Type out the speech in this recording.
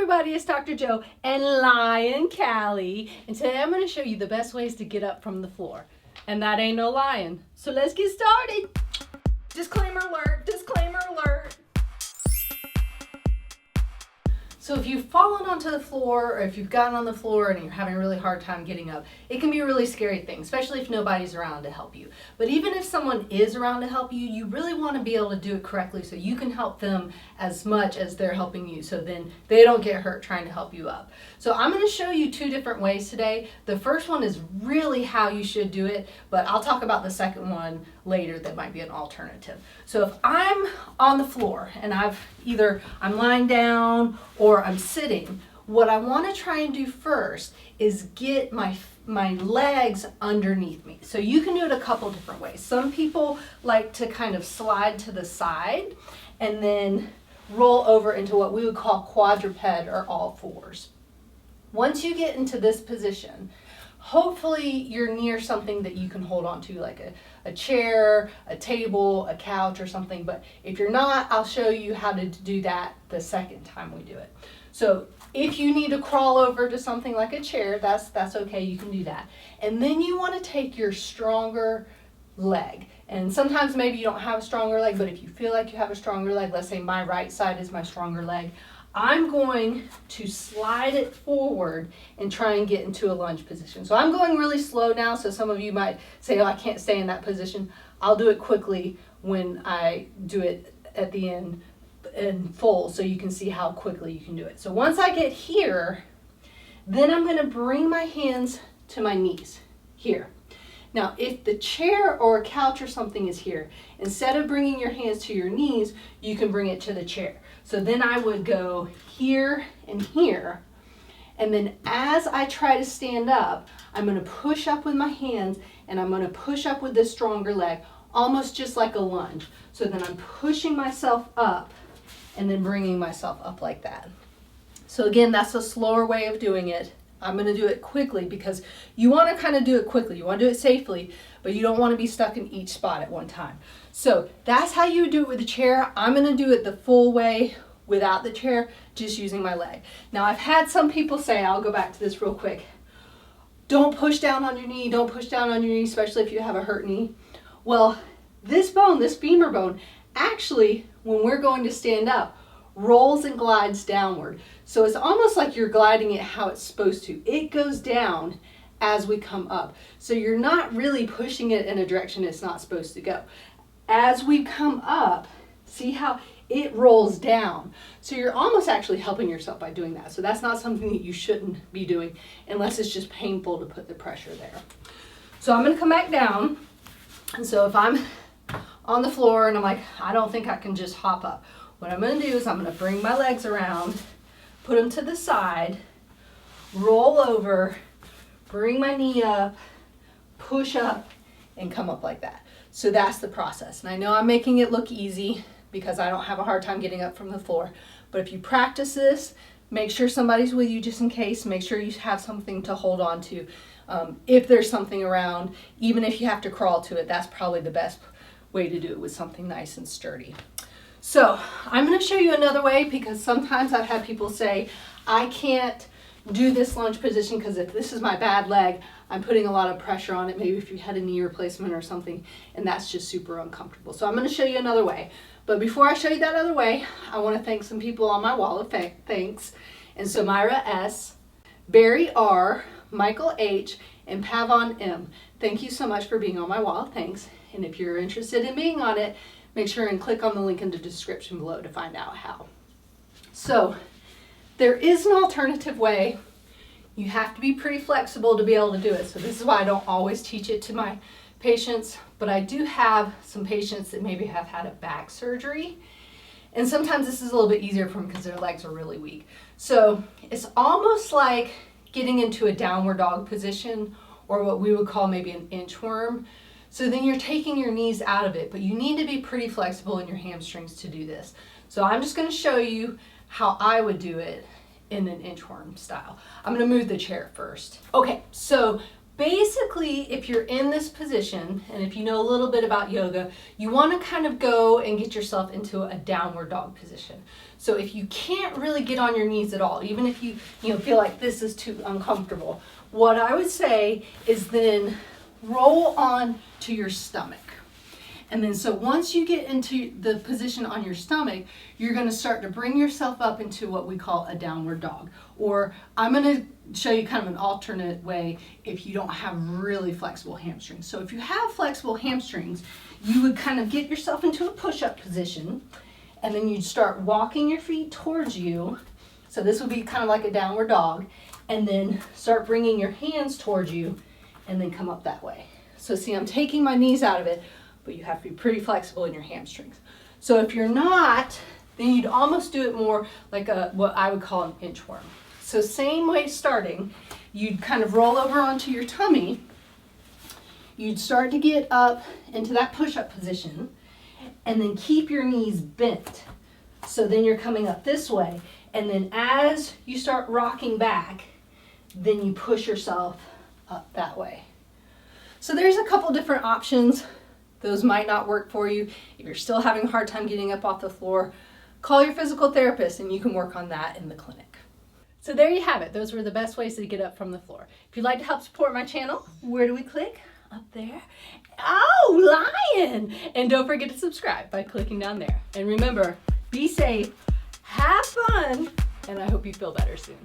everybody, it's Dr. Joe and Lion Callie, and today I'm going to show you the best ways to get up from the floor. And that ain't no lion. So let's get started. Disclaimer alert, disclaimer alert. So if you've fallen onto the floor, or if you've gotten on the floor and you're having a really hard time getting up, it can be a really scary thing, especially if nobody's around to help you. But even if someone is around to help you, you really want to be able to do it correctly so you can help them as much as they're helping you, so then they don't get hurt trying to help you up. So I'm going to show you two different ways today. The first one is really how you should do it, but I'll talk about the second one later that might be an alternative. So if I'm on the floor and I'm lying down or I'm sitting, what I want to try and do first is get my legs underneath me. So you can do it a couple different ways. Some people like to kind of slide to the side and then roll over into what we would call quadruped or all fours. Once you get into this position, hopefully you're near something that you can hold on to, like a chair, a table, a couch or something. But if you're not, I'll show you how to do that the second time we do it. So if you need to crawl over to something like a chair, that's okay, you can do that. And then you want to take your stronger leg. And sometimes maybe you don't have a stronger leg, but if you feel like you have a stronger leg, let's say my right side is my stronger leg, I'm going to slide it forward and try and get into a lunge position. So I'm going really slow now, so some of you might say, oh, I can't stay in that position. I'll do it quickly when I do it at the end in full, so you can see how quickly you can do it. So once I get here, then I'm going to bring my hands to my knees here. Now, if the chair or a couch or something is here, instead of bringing your hands to your knees, you can bring it to the chair. So then I would go here and here, and then as I try to stand up, I'm going to push up with my hands, and I'm going to push up with this stronger leg, almost just like a lunge. So then I'm pushing myself up, and then bringing myself up like that. So again, that's a slower way of doing it. I'm going to do it quickly because you want to kind of do it quickly. You want to do it safely, but you don't want to be stuck in each spot at one time. So that's how you do it with the chair. I'm going to do it the full way without the chair, just using my leg. Now, I've had some people say, I'll go back to this real quick, don't push down on your knee, don't push down on your knee, especially if you have a hurt knee. Well, this bone, this femur bone, actually, when we're going to stand up, rolls and glides downward. So it's almost like you're gliding it how it's supposed to. It goes down as we come up. So you're not really pushing it in a direction it's not supposed to go. As we come up, see how it rolls down. So you're almost actually helping yourself by doing that. So that's not something that you shouldn't be doing unless it's just painful to put the pressure there. So I'm going to come back down. And so if I'm on the floor and I'm like, I don't think I can just hop up, what I'm going to do is I'm going to bring my legs around, put them to the side, roll over, bring my knee up, push up, and come up like that. So that's the process. And I know I'm making it look easy because I don't have a hard time getting up from the floor. But if you practice this, make sure somebody's with you just in case. Make sure you have something to hold on to. If there's something around, even if you have to crawl to it, that's probably the best way to do it, with something nice and sturdy. So I'm going to show you another way, because sometimes I've had people say, I can't do this lunge position because if this is my bad leg, I'm putting a lot of pressure on it, maybe if you had a knee replacement or something, and that's just super uncomfortable. So I'm going to show you another way. But before I show you that other way, I want to thank some people on my wall of thanks. And so Myra S., Barry R., Michael H., and Pavon M. Thank you so much for being on my wall of thanks. And if you're interested in being on it, make sure and click on the link in the description below to find out how. So there is an alternative way. You have to be pretty flexible to be able to do it. So this is why I don't always teach it to my patients, but I do have some patients that maybe have had a back surgery. And sometimes this is a little bit easier for them because their legs are really weak. So it's almost like getting into a downward dog position, or what we would call maybe an inchworm. So then you're taking your knees out of it, but you need to be pretty flexible in your hamstrings to do this. So I'm just going to show you how I would do it in an inchworm style. I'm going to move the chair first. Okay, so Basically, if you're in this position, and if you know a little bit about yoga, you want to kind of go and get yourself into a downward dog position. So if you can't really get on your knees at all, even if you feel like this is too uncomfortable, what I would say is then roll on to your stomach. And then so once you get into the position on your stomach, you're going to start to bring yourself up into what we call a downward dog. Or I'm going to show you kind of an alternate way if you don't have really flexible hamstrings. So if you have flexible hamstrings, you would kind of get yourself into a push-up position, and then you'd start walking your feet towards you. So this would be kind of like a downward dog, and then start bringing your hands towards you, and then come up that way. So see, I'm taking my knees out of it, but you have to be pretty flexible in your hamstrings. So if you're not, then you'd almost do it more like what I would call an inchworm. So same way starting, you'd kind of roll over onto your tummy, you'd start to get up into that push-up position, and then keep your knees bent. So then you're coming up this way, and then as you start rocking back, then you push yourself up that way. So there's a couple different options. Those might not work for you. If you're still having a hard time getting up off the floor, call your physical therapist and you can work on that in the clinic. So there you have it. Those were the best ways to get up from the floor. If you'd like to help support my channel, where do we click? Up there. Oh, lion! And don't forget to subscribe by clicking down there. And remember, be safe, have fun, and I hope you feel better soon.